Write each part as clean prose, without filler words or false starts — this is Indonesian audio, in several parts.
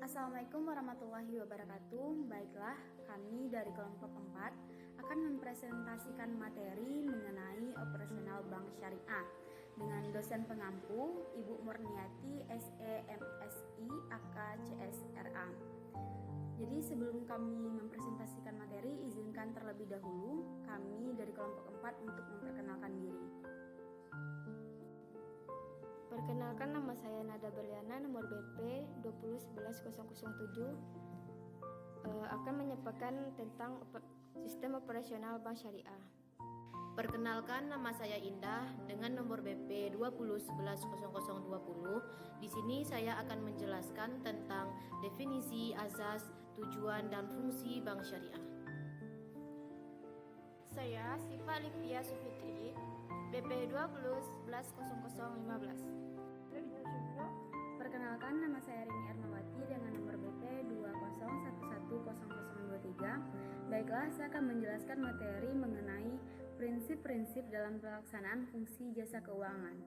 Assalamualaikum warahmatullahi wabarakatuh. Baiklah, kami dari kelompok 4 akan mempresentasikan materi mengenai operasional bank syariah dengan dosen pengampu Ibu Murniati SEMSI AK CSRA. Jadi sebelum kami mempresentasikan materi, izinkan terlebih dahulu kami dari kelompok 4 untuk memperkenalkan diri. Perkenalkan, nama saya Nada Berliana, nomor BP 2011007, akan menyampaikan tentang sistem operasional bank syariah. Perkenalkan, nama saya Indah dengan nomor BP 2011020. Di sini saya akan menjelaskan tentang definisi, azas, tujuan dan fungsi bank syariah. Saya Siva Livia Sufitri, BP 2011015. Perkenalkan, nama saya Rini Ernawati dengan nomor BP 2011023. Baiklah, saya akan menjelaskan materi mengenai prinsip-prinsip dalam pelaksanaan fungsi jasa keuangan.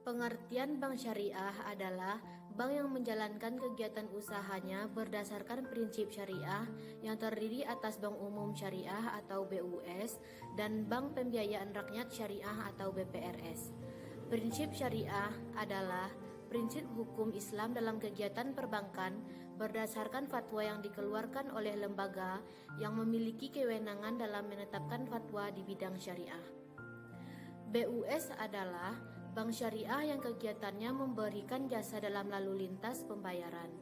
Pengertian bank syariah adalah bank yang menjalankan kegiatan usahanya berdasarkan prinsip syariah yang terdiri atas Bank Umum Syariah atau BUS dan Bank Pembiayaan Rakyat Syariah atau BPRS. Prinsip syariah adalah prinsip hukum Islam dalam kegiatan perbankan berdasarkan fatwa yang dikeluarkan oleh lembaga yang memiliki kewenangan dalam menetapkan fatwa di bidang syariah. BUS adalah bank syariah yang kegiatannya memberikan jasa dalam lalu lintas pembayaran.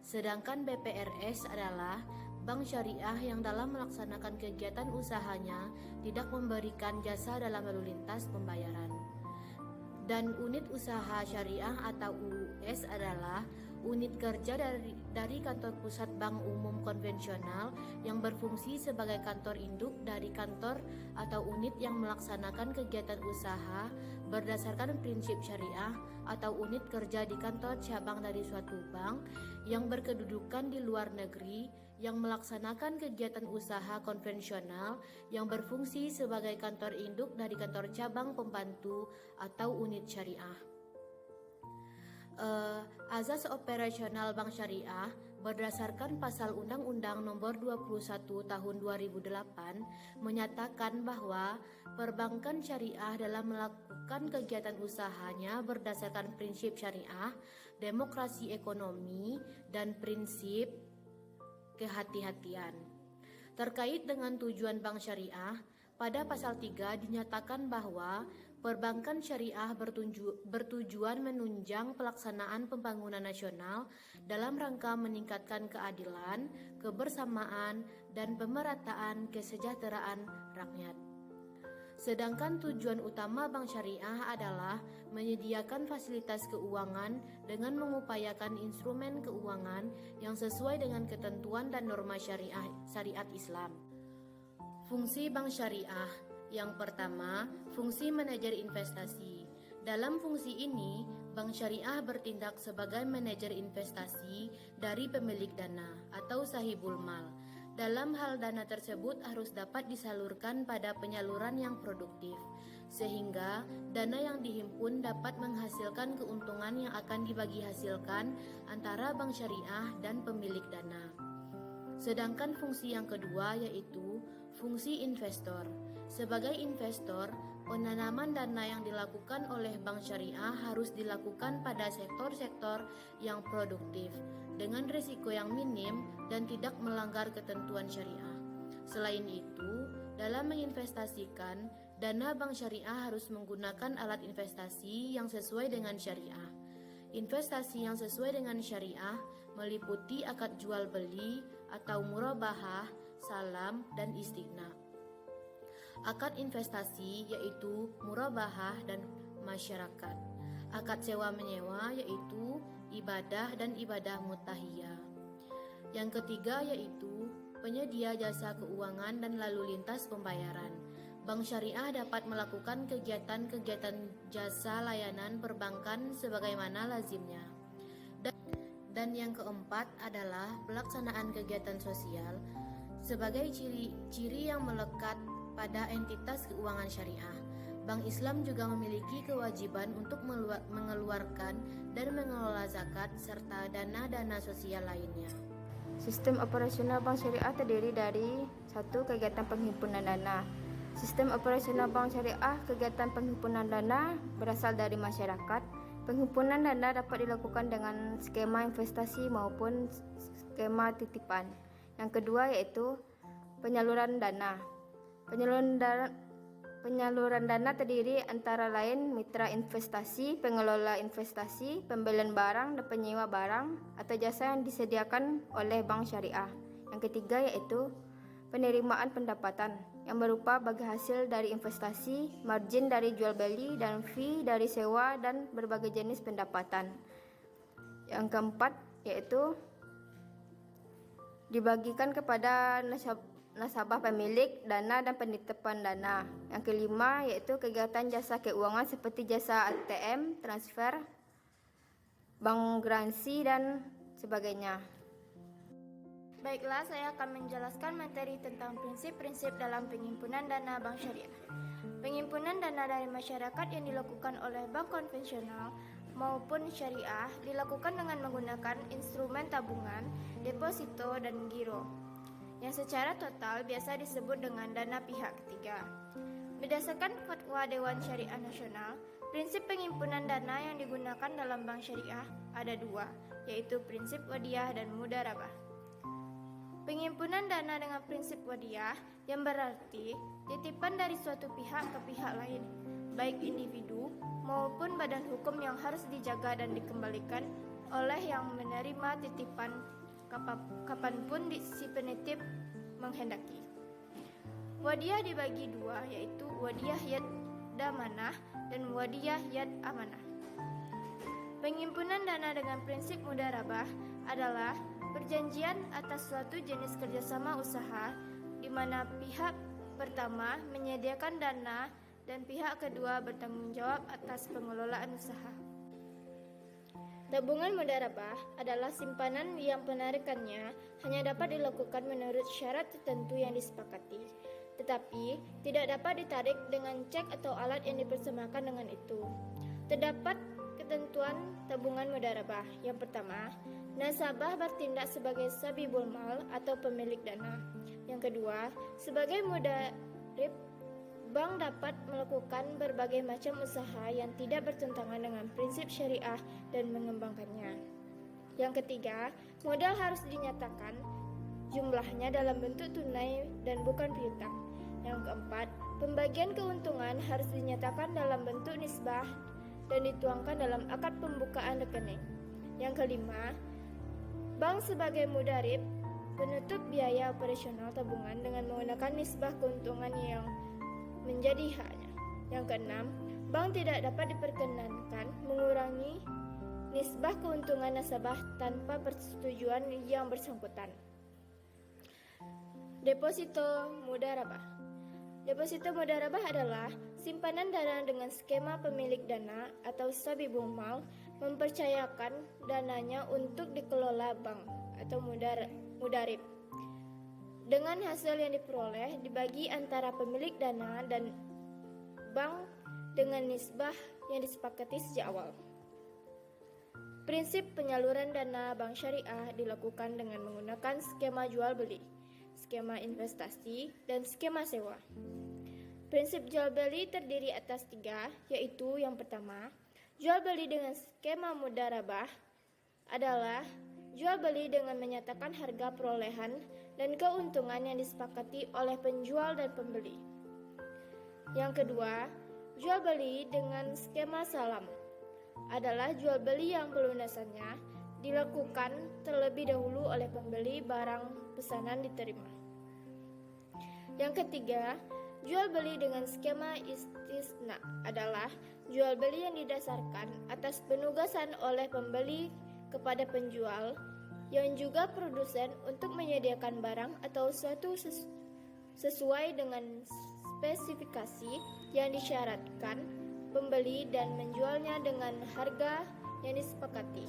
Sedangkan BPRS adalah bank syariah yang dalam melaksanakan kegiatan usahanya tidak memberikan jasa dalam lalu lintas pembayaran. Dan unit usaha syariah atau UUS adalah unit kerja dari kantor pusat bank umum konvensional yang berfungsi sebagai kantor induk dari kantor atau unit yang melaksanakan kegiatan usaha berdasarkan prinsip syariah atau unit kerja di kantor cabang dari suatu bank yang berkedudukan di luar negeri yang melaksanakan kegiatan usaha konvensional yang berfungsi sebagai kantor induk dari kantor cabang pembantu atau unit syariah. Azas operasional bank syariah berdasarkan pasal Undang-Undang Nomor 21 Tahun 2008 menyatakan bahwa perbankan syariah dalam melakukan kegiatan usahanya berdasarkan prinsip syariah, demokrasi ekonomi, dan prinsip kehati-hatian. Terkait dengan tujuan bank syariah, pada pasal 3 dinyatakan bahwa perbankan syariah bertujuan menunjang pelaksanaan pembangunan nasional dalam rangka meningkatkan keadilan, kebersamaan, dan pemerataan kesejahteraan rakyat. Sedangkan tujuan utama bank syariah adalah menyediakan fasilitas keuangan dengan mengupayakan instrumen keuangan yang sesuai dengan ketentuan dan norma syariat Islam. Fungsi bank syariah yang pertama, fungsi manajer investasi. Dalam fungsi ini, bank syariah bertindak sebagai manajer investasi dari pemilik dana atau sahibul mal. Dalam hal dana tersebut harus dapat disalurkan pada penyaluran yang produktif, sehingga dana yang dihimpun dapat menghasilkan keuntungan yang akan dibagi hasilkan antara bank syariah dan pemilik dana. Sedangkan fungsi yang kedua yaitu fungsi investor. Sebagai investor, penanaman dana yang dilakukan oleh bank syariah harus dilakukan pada sektor-sektor yang produktif dengan risiko yang minim dan tidak melanggar ketentuan syariah. Selain itu, dalam menginvestasikan, dana bank syariah harus menggunakan alat investasi yang sesuai dengan syariah. Investasi yang sesuai dengan syariah meliputi akad jual beli atau murabahah, salam, dan istighna. Akad investasi yaitu murabahah dan masyarakat. Akad sewa menyewa yaitu ibadah dan ibadah mutahiyah. Yang ketiga yaitu penyedia jasa keuangan dan lalu lintas pembayaran. Bank syariah dapat melakukan kegiatan-kegiatan jasa layanan perbankan sebagaimana lazimnya. Dan yang keempat adalah pelaksanaan kegiatan sosial sebagai ciri yang melekat pada entitas keuangan syariah. Bank Islam juga memiliki kewajiban untuk mengeluarkan dan mengelola zakat serta dana-dana sosial lainnya. Sistem operasional bank syariah terdiri dari 1. Kegiatan penghimpunan dana. Sistem operasional bank syariah, kegiatan penghimpunan dana berasal dari masyarakat. Penghimpunan dana dapat dilakukan dengan skema investasi maupun skema titipan. Yang kedua yaitu penyaluran dana. Penyaluran dana terdiri antara lain mitra investasi, pengelola investasi, pembelian barang dan penyewa barang atau jasa yang disediakan oleh bank syariah. Yang ketiga yaitu penerimaan pendapatan yang berupa bagi hasil dari investasi, margin dari jual beli, dan fee dari sewa dan berbagai jenis pendapatan. Yang keempat yaitu dibagikan kepada nasabah pemilik dana dan penitipan dana. Yang kelima yaitu kegiatan jasa keuangan seperti jasa ATM, transfer, bank garansi dan sebagainya. Baiklah, saya akan menjelaskan materi tentang prinsip-prinsip dalam penghimpunan dana bank syariah. Pengimpunan dana dari masyarakat yang dilakukan oleh bank konvensional maupun syariah dilakukan dengan menggunakan instrumen tabungan, deposito, dan giro, yang secara total biasa disebut dengan dana pihak ketiga. Berdasarkan Fatwa Dewan Syariah Nasional, prinsip pengimpunan dana yang digunakan dalam bank syariah ada dua, yaitu prinsip wadiah dan mudharabah. Pengimpunan dana dengan prinsip wadiah yang berarti titipan dari suatu pihak ke pihak lain, baik individu maupun badan hukum yang harus dijaga dan dikembalikan oleh yang menerima titipan kapanpun si penitip menghendaki. Wadiah dibagi dua, yaitu wadiah yad damanah dan wadiah yad amanah. Pengimpunan dana dengan prinsip mudharabah adalah perjanjian atas suatu jenis kerjasama usaha di mana pihak pertama menyediakan dana dan pihak kedua bertanggung jawab atas pengelolaan usaha. Tabungan mudharabah adalah simpanan yang penarikannya hanya dapat dilakukan menurut syarat tertentu yang disepakati, tetapi tidak dapat ditarik dengan cek atau alat yang dipersemakan dengan itu. Terdapat ketentuan tabungan mudharabah. Yang pertama, nasabah bertindak sebagai sabibul mal atau pemilik dana. Yang kedua, sebagai mudharib, bank dapat melakukan berbagai macam usaha yang tidak bertentangan dengan prinsip syariah dan mengembangkannya. Yang ketiga, modal harus dinyatakan jumlahnya dalam bentuk tunai dan bukan piutang. Yang keempat, pembagian keuntungan harus dinyatakan dalam bentuk nisbah dan dituangkan dalam akad pembukaan rekening. Yang kelima, bank sebagai mudharib menutup biaya operasional tabungan dengan menggunakan nisbah keuntungan yang menjadi haknya. Yang keenam, bank tidak dapat diperkenankan mengurangi nisbah keuntungan nasabah tanpa persetujuan yang bersangkutan. Deposito mudharabah. Deposito mudharabah adalah simpanan dana dengan skema pemilik dana atau sabibul mal mempercayakan dananya untuk dikelola bank atau mudharib. Dengan hasil yang diperoleh dibagi antara pemilik dana dan bank dengan nisbah yang disepakati sejak awal. Prinsip penyaluran dana bank syariah dilakukan dengan menggunakan skema jual beli, skema investasi, dan skema sewa. Prinsip jual beli terdiri atas tiga, yaitu yang pertama, jual beli dengan skema mudharabah adalah jual beli dengan menyatakan harga perolehan dan keuntungan yang disepakati oleh penjual dan pembeli. Yang kedua, jual beli dengan skema salam adalah jual beli yang pelunasannya dilakukan terlebih dahulu oleh pembeli barang pesanan diterima. Yang ketiga, jual beli dengan skema istisna adalah jual beli yang didasarkan atas penugasan oleh pembeli kepada penjual yang juga produsen untuk menyediakan barang atau suatu sesuai dengan spesifikasi yang disyaratkan pembeli dan menjualnya dengan harga yang disepakati.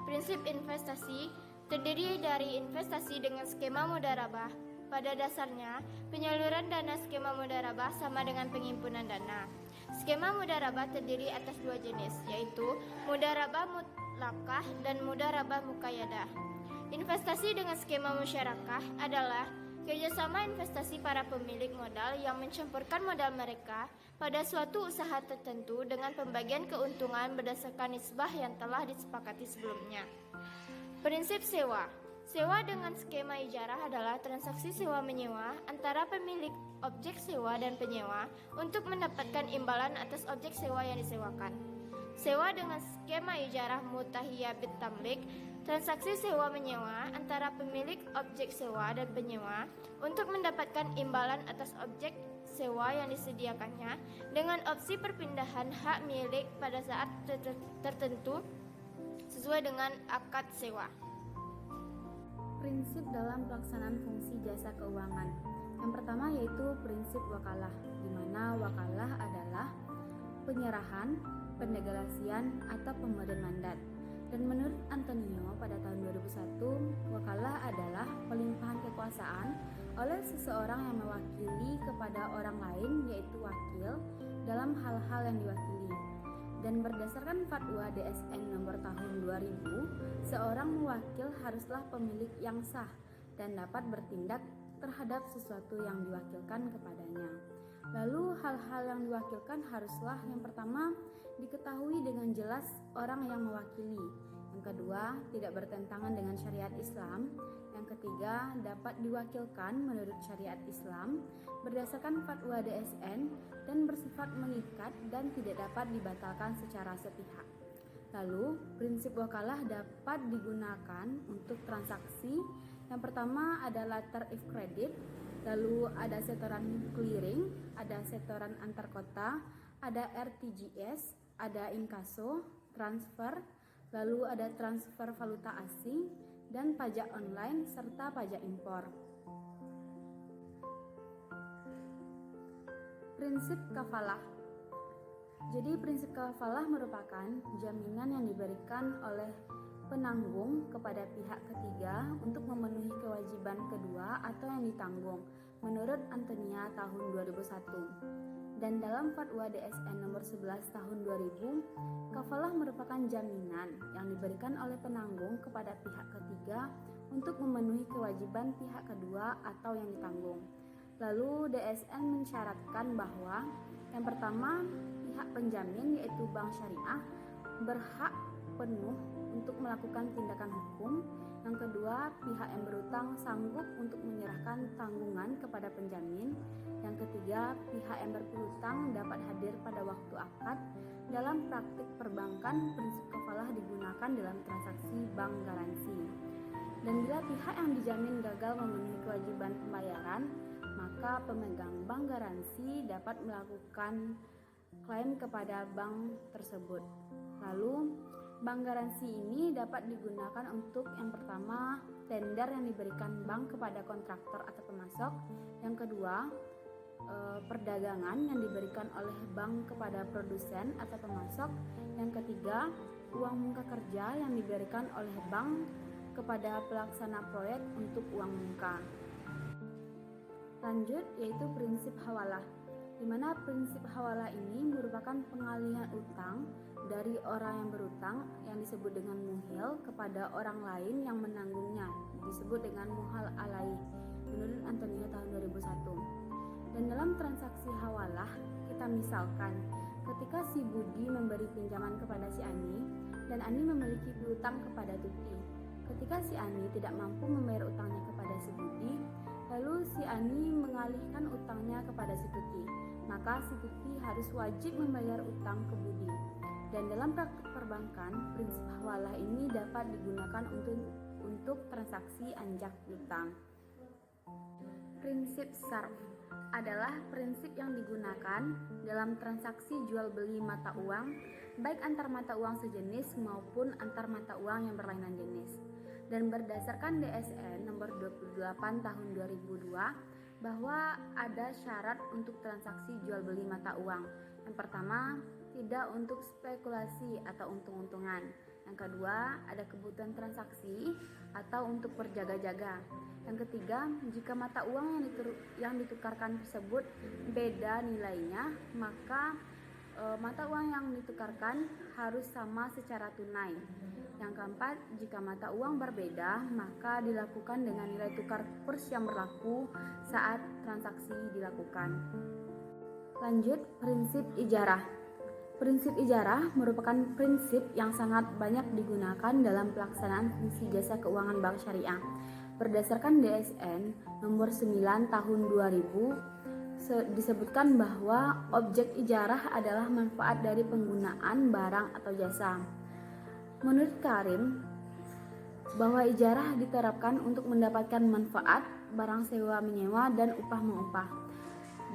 Prinsip investasi terdiri dari investasi dengan skema mudharabah, Pada dasarnya, penyaluran dana skema mudharabah sama dengan pengimpunan dana. Skema mudharabah terdiri atas dua jenis, yaitu mudharabah mutlakah dan mudharabah muqayyadah. Investasi dengan skema musyarakah adalah kerjasama investasi para pemilik modal yang mencampurkan modal mereka pada suatu usaha tertentu dengan pembagian keuntungan berdasarkan nisbah yang telah disepakati sebelumnya. Prinsip sewa. Sewa dengan skema ijarah adalah transaksi sewa-menyewa antara pemilik objek sewa dan penyewa untuk mendapatkan imbalan atas objek sewa yang disewakan. Sewa dengan skema ijarah mutahiyah bitamlik, transaksi sewa-menyewa antara pemilik objek sewa dan penyewa untuk mendapatkan imbalan atas objek sewa yang disediakannya dengan opsi perpindahan hak milik pada saat tertentu sesuai dengan akad sewa. Prinsip dalam pelaksanaan fungsi jasa keuangan. Yang pertama yaitu prinsip wakalah, di mana wakalah adalah penyerahan, pendelegasian, atau pemberian mandat. Dan menurut Antonio pada tahun 2001, wakalah adalah pelimpahan kekuasaan oleh seseorang yang mewakili kepada orang lain, yaitu wakil, dalam hal-hal yang diwakili. Dan berdasarkan fatwa DSN nomor tahun 2000, seorang mewakil haruslah pemilik yang sah dan dapat bertindak terhadap sesuatu yang diwakilkan kepadanya. Lalu hal-hal yang diwakilkan haruslah yang pertama diketahui dengan jelas orang yang mewakili. Yang kedua, tidak bertentangan dengan syariat Islam. Yang ketiga, dapat diwakilkan menurut syariat Islam berdasarkan fatwa DSN dan bersifat mengikat dan tidak dapat dibatalkan secara sepihak. Lalu, prinsip wakalah dapat digunakan untuk transaksi. Yang pertama ada letter of credit, lalu ada setoran clearing, ada setoran antar kota, ada RTGS, ada inkaso, transfer, lalu ada transfer valuta asing, dan pajak online serta pajak impor. Prinsip kafalah. Jadi prinsip kafalah merupakan jaminan yang diberikan oleh penanggung kepada pihak ketiga untuk memenuhi kewajiban kedua atau yang ditanggung menurut Antonia tahun 2001. Dan dalam fatwa DSN nomor 11 tahun 2000, kafalah merupakan jaminan yang diberikan oleh penanggung kepada pihak ketiga untuk memenuhi kewajiban pihak kedua atau yang ditanggung. Lalu DSN mensyaratkan bahwa yang pertama, pihak penjamin yaitu bank syariah berhak penuh untuk melakukan tindakan hukum. Yang kedua, pihak yang berutang sanggup untuk menyerahkan tanggungan kepada penjamin. Yang ketiga, pihak yang berpiutang dapat hadir pada waktu akad. Dalam praktik perbankan, prinsip kafalah digunakan dalam transaksi bank garansi. Dan bila pihak yang dijamin gagal memenuhi kewajiban pembayaran, maka pemegang bank garansi dapat melakukan klaim kepada bank tersebut. Lalu, bank garansi ini dapat digunakan untuk yang pertama, tender yang diberikan bank kepada kontraktor atau pemasok. Yang kedua, perdagangan yang diberikan oleh bank kepada produsen atau pemasok. Yang ketiga, uang muka kerja yang diberikan oleh bank kepada pelaksana proyek untuk uang muka. Lanjut, yaitu prinsip hawalah, di mana prinsip hawalah ini merupakan pengalihan utang dari orang yang berutang yang disebut dengan muhil kepada orang lain yang menanggungnya, disebut dengan muhal alai menurut Antonio tahun 2001. Dan dalam transaksi hawalah, kita misalkan ketika si Budi memberi pinjaman kepada si Ani dan Ani memiliki piutang kepada Tuti. Ketika si Ani tidak mampu membayar utangnya kepada si Budi, lalu si Ani mengalihkan utangnya kepada si Tuti, maka si Tuti harus wajib membayar utang ke Budi. Dan dalam praktik perbankan, prinsip hawalah ini dapat digunakan untuk transaksi anjak piutang. Prinsip sarf adalah prinsip yang digunakan dalam transaksi jual beli mata uang, baik antar mata uang sejenis maupun antar mata uang yang berlainan jenis. Dan berdasarkan DSN nomor 28 tahun 2002, bahwa ada syarat untuk transaksi jual beli mata uang. Yang pertama, tidak untuk spekulasi atau untung-untungan. Yang kedua, ada kebutuhan transaksi atau untuk berjaga-jaga. Yang ketiga, jika mata uang yang ditukarkan tersebut beda nilainya, maka mata uang yang ditukarkan harus sama secara tunai. Yang keempat, jika mata uang berbeda, maka dilakukan dengan nilai tukar kurs yang berlaku saat transaksi dilakukan. Lanjut, prinsip ijarah. Prinsip ijarah merupakan prinsip yang sangat banyak digunakan dalam pelaksanaan fungsi jasa keuangan bank syariah. Berdasarkan DSN nomor 9 tahun 2000, disebutkan bahwa objek ijarah adalah manfaat dari penggunaan barang atau jasa. Menurut Karim, bahwa ijarah diterapkan untuk mendapatkan manfaat, barang sewa menyewa, dan upah mengupah.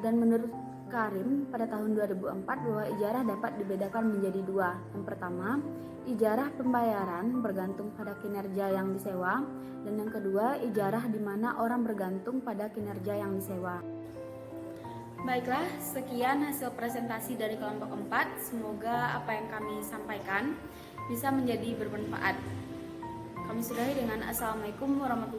Dan menurut Karim, pada tahun 2004 bahwa ijarah dapat dibedakan menjadi dua. Yang pertama, ijarah pembayaran bergantung pada kinerja yang disewa, dan yang kedua, ijarah di mana orang bergantung pada kinerja yang disewa. Baiklah, sekian hasil presentasi dari kelompok 4. Semoga apa yang kami sampaikan bisa menjadi bermanfaat. Kami sudahi dengan Assalamualaikum warahmatullahi wabarakatuh.